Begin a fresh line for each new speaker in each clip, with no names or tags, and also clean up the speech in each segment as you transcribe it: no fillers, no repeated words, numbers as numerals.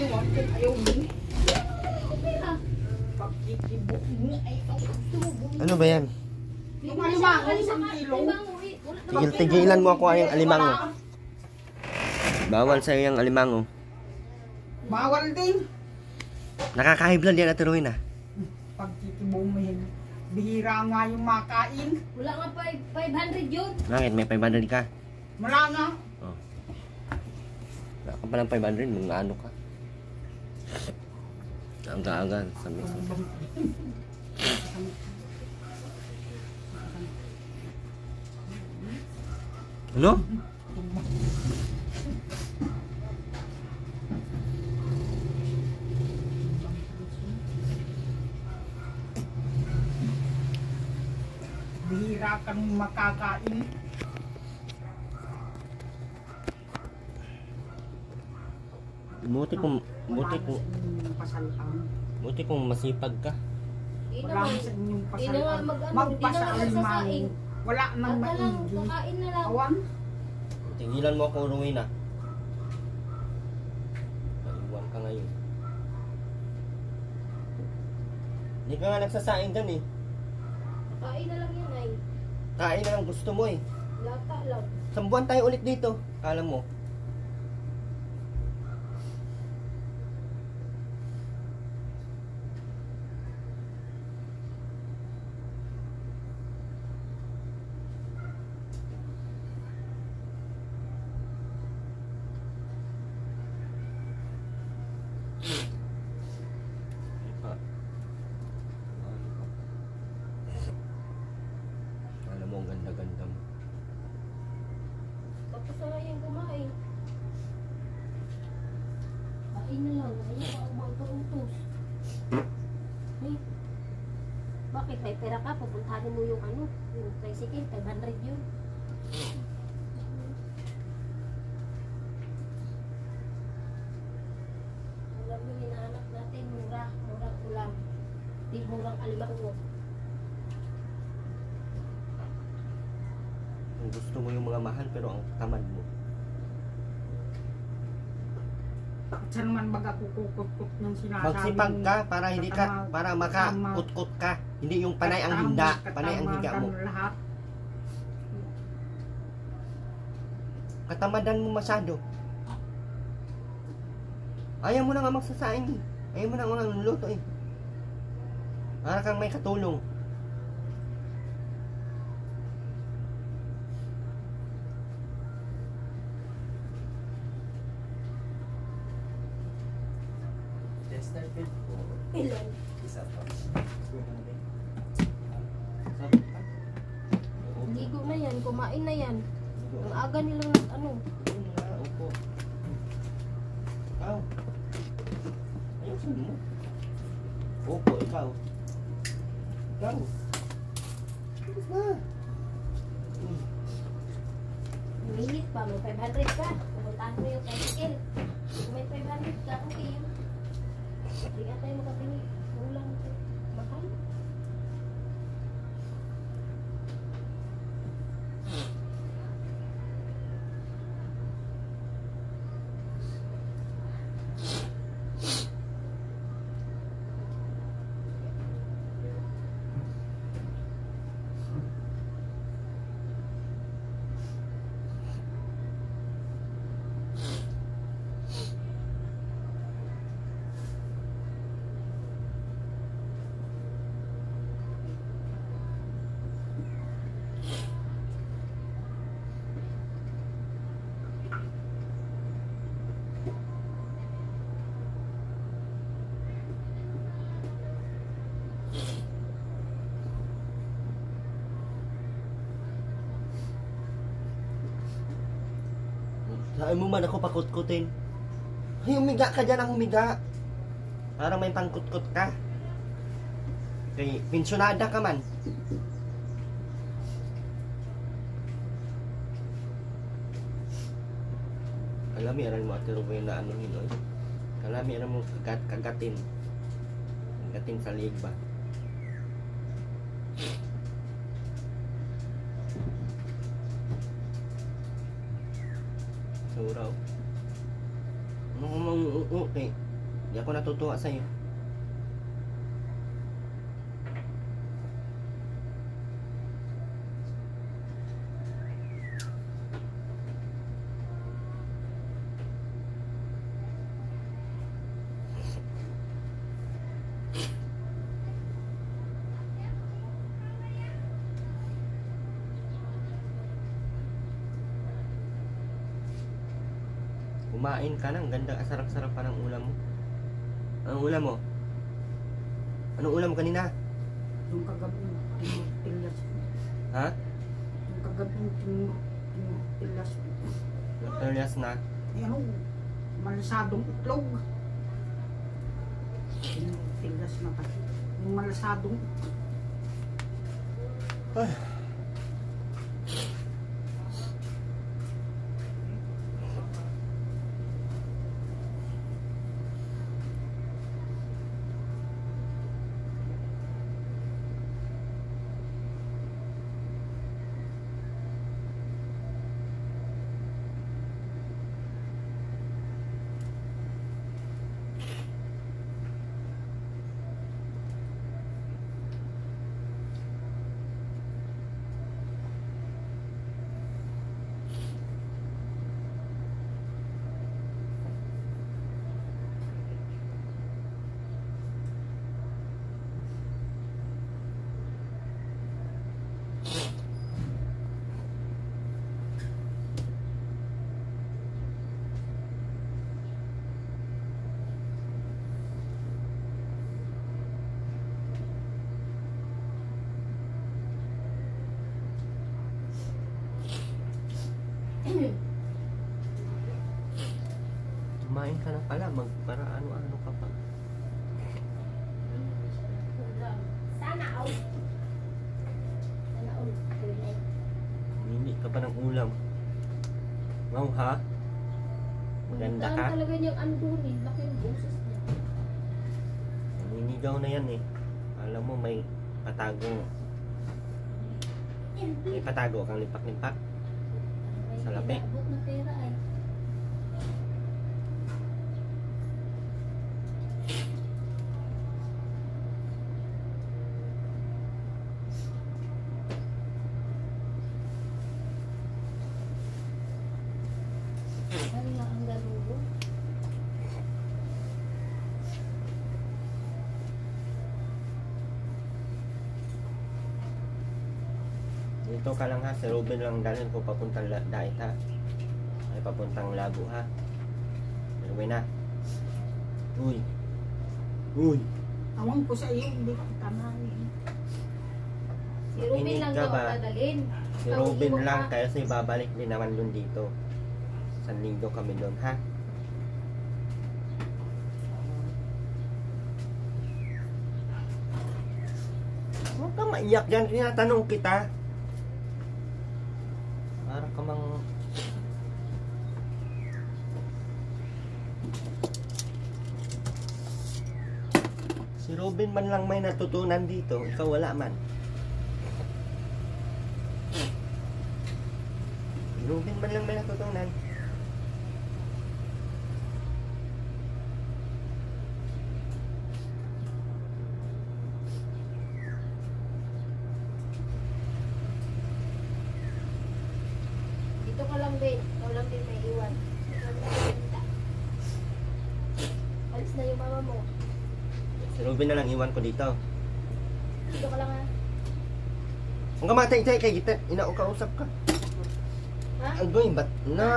Ayaw mo.
Ano ba yan?
Yung alimango, isang kilo.
Tigil-tigilan mo ako ang alimango. Bawal sa'yo yung alimango.
Bawal din.
Nakaka-high-blood yan, Ate Rowena.
Pagkikibumin. Bihira nga yung makain.
Wala nga 500 yun.
Bakit? May 500 ka?
Wala nga.
Oh. Wala ka palang 500, mga ano ka? Aga-aga. Ano?
Bihira kang makakain.
Buti kung masipag ka.
Wala sa inyong
Di na nga
magpasalimango. Wala nang
Basta lang,
maigi.
kakain na lang.
Awan.
Tigilan mo ako, Rowena. Naiwan ka ngayon. Hindi ka nga nagsasaing dyan eh.
Kain na lang yan ay.
Kain na lang gusto mo eh.
Lata lang.
Isang buwan tayo ulit dito. Kala mo. Alam mo, ang ganda-ganda mo.
Tapos na lang yung kumain. Kain na lang. Ayaw ka umangka-utos. Eh, bakit? May pera ka? Pupuntahan mo yung ano? Yung tricycle. 500 yun. Alam mo, hinahanap natin. Murang ulam. Di murang alimango.
Gusto mo yung mga mahal pero ang tamad mo.
Saan man baga kukukot-kot ng sinasabi.
Magsipag ka para hindi ka, para makakutkot ka. Hindi yung panay ang hinda, panay ang higa mo.
Lahat.
Katamadan mo masyado. Ayaw mo na nga magsasaing eh. Ayaw mo na nga luluto eh. Para kang may katulong.
Ilan? Ligo na yan. Kumain na yan. Ang aga nilang ano.
Opo. Ikaw. Ayusin mo. Opo, ikaw. Ikaw. Ayos na.
Minit pa. May 500 ka. Pupuntahan mo yung tricycle. Kung may 500 ka, okay yun. Hindi nga tayo makabili. Ulang mahal.
Saan mo man ako pakutkutin? Ay, humiga ka dyan ang humiga. Parang may pangkutkut ka. Kay, pensyonada ka man. Kalami, aral mo Ate Rowena na ano yun. Kalami, aral mo kagatin. Kagatin sa liig ba? Suraw. Ano nga mang okay. Di ako natutuwa sa'yo. Kumain ka ng ganda, sarap-sarap pa ng ulam mo. Anong ulam mo? Anong ulam mo kanina?
Yung kagabi, tilas.
Ha?
Yung kagabi, tilas.
Terlias na.
Eh, ano, malasadong itlog. Tilas na pati. Yung malasadong
Ay. Kumain ka na pala, para ano-ano ka pa.
Sana all. Sana all. Kulay.
Hindi ka pa ng ulam. Wow ha? Maganda ka?
Saan talaga niyang andunin? Laki yung boses niya.
Naninigaw na yan eh. Alam mo may patago kang lipak-lipak. Sa labi.
Abot na pera ay. Ano nga ang galubo?
Dito ka lang ha, si Ruben lang dalhin ko papuntang Dait ha. Ay papuntang Labo ha. Ruben na. Uy. Uy.
Tawang ko sa iyo, hindi ko tanahin.
Si Ruben
Inig
lang
ka
daw
ba?
dadalhin.
Si Ruben lang kasi babalik din naman dun dito. San linggo kami doon ha. Huwag ka maiyak dyan, tinatanong kita. Para ka mang... Si Robin man lang may natutunan dito, ikaw wala man. Si Robin man lang may natutunan.
Dito ka lang, Ben. Ikaw lang din may iwan. Ikaw lang may iwan. Alis na yung mama mo.
Si Robin na lang iwan ko dito.
Dito ka lang ha.
Ang kamatay-tay kay kita, inaukausap ka.
Ha?
Agoy, ba't na?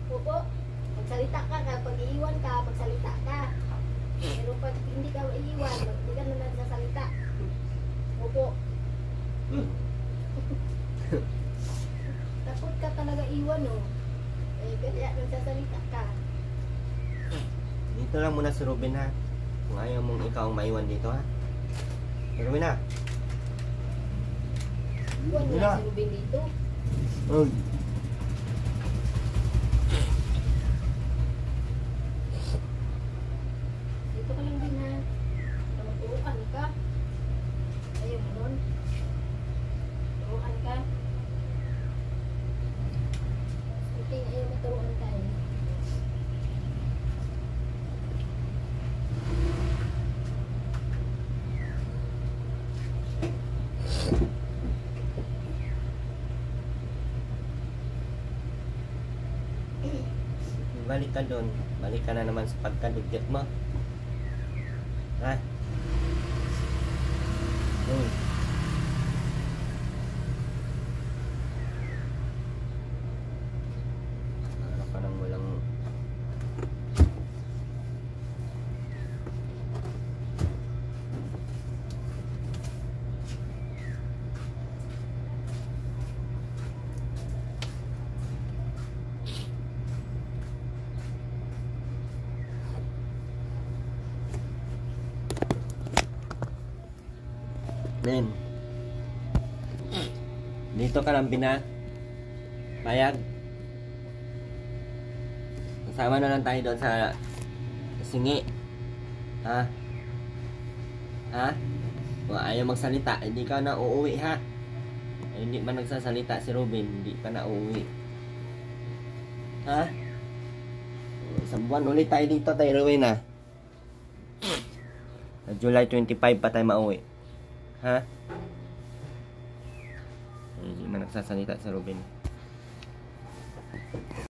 Opo. Magsalita ka kapag iiwan ka, magsalita ka. Pero pag hindi ka iiwan, hindi ka na nagsasalita. Opo. Takot ka talaga iwan, oh. Eh, kaya nagsasalita ka.
Dito lang muna si Robin ha. Kung ayaw mong ikaw ang maiwan dito ha. Si Robin ha.
Iwan mo
Hindi
na
na.
si Ruben dito.
Uy.
Dito ka lang din ha. Turuan ka. Ayaw mo nun. Turuan ka. Okay, ayaw mo turuan tayo.
Balik ka doon. Balik ka na naman sa pagkadugyot mo. Ha? Uy. Ano ka nang walang... Nen. Dito ka lang payag. Sama na lang tayo doon sa singi. Ha? Ha? Kung ayaw magsalita, hindi ka na uuwi ha. Ay, hindi man nagsasalita si Robin, hindi ka na uuwi. Ha? Isang buwan ulit tayo dito tayo Rowena. Sa July 25 pa tayo mauwi. Ha? Hindi man nagsasalita si Robin.